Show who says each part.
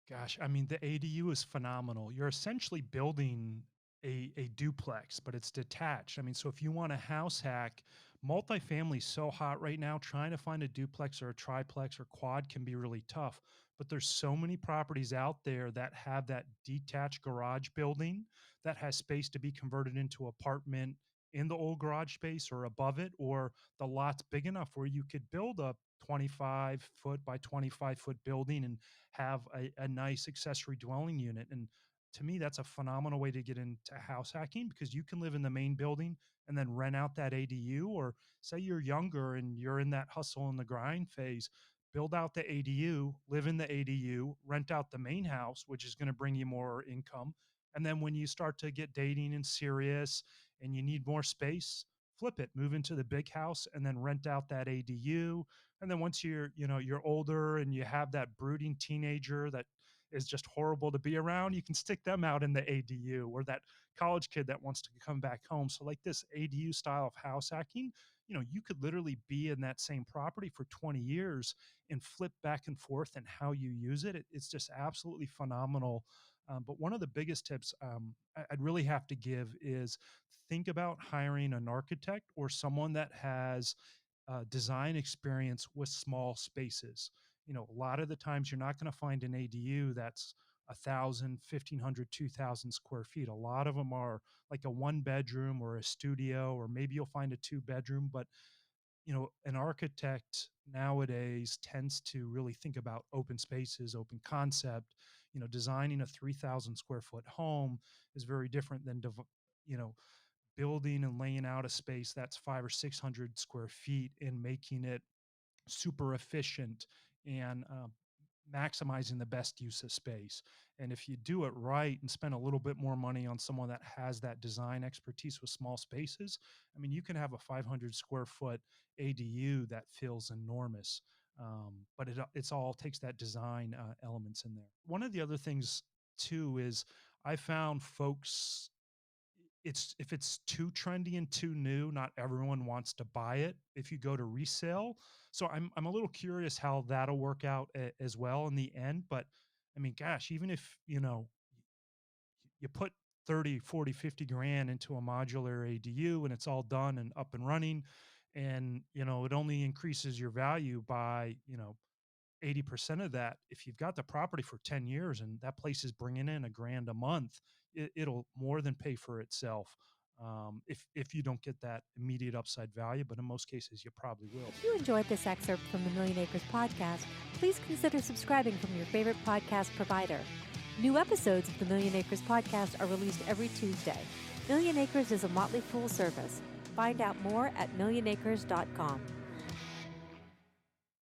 Speaker 1: Gosh, I mean, the ADU is phenomenal. You're essentially building a duplex, but it's detached. I mean, so if you want a house hack, multifamily is so hot right now. Trying to find a duplex or a triplex or quad can be really tough. But there's so many properties out there that have that detached garage building that has space to be converted into apartment in the old garage space or above it, or the lot's big enough where you could build a 25-foot by 25-foot building and have a nice accessory dwelling unit. And to me, that's a phenomenal way to get into house hacking because you can live in the main building and then rent out that ADU. Or say you're younger and you're in that hustle and the grind phase, build out the ADU, live in the ADU, rent out the main house, which is going to bring you more income. And then when you start to get dating and serious and you need more space, flip it, move into the big house and then rent out that ADU. And then once you're older and you have that brooding teenager that is just horrible to be around, you can stick them out in the ADU, or that college kid that wants to come back home. So like this ADU style of house hacking, you could literally be in that same property for 20 years and flip back and forth and how you use it. It's just absolutely phenomenal. But one of the biggest tips I'd really have to give is think about hiring an architect or someone that has design experience with small spaces. A lot of the times you're not going to find an ADU that's 1,000, 1,500, 2,000 square feet. A lot of them are like a one bedroom or a studio, or maybe you'll find a two bedroom. But an architect nowadays tends to really think about open spaces, open concept. Designing a 3,000 square foot home is very different than you know building and laying out a space that's 500 or 600 square feet and making it super efficient and maximizing the best use of space. And if you do it right and spend a little bit more money on someone that has that design expertise with small spaces, I mean, you can have a 500 square foot ADU that feels enormous. But it's all takes that design elements in there. One of the other things too is I found folks, it's if it's too trendy and too new, not everyone wants to buy it if you go to resale. So I'm a little curious how that'll work out as well in the end. But I mean, gosh, even if you put 30, 40, 50 grand into a modular ADU and it's all done and up and running, and it only increases your value by 80% of that. If you've got the property for 10 years and that place is bringing in a grand a month, it'll more than pay for itself. If you don't get that immediate upside value, but in most cases you probably will.
Speaker 2: If you enjoyed this excerpt from the Million Acres podcast, please consider subscribing from your favorite podcast provider. New episodes of the Million Acres podcast are released every Tuesday. Million Acres is a Motley Fool service. Find out more at millionacres.com.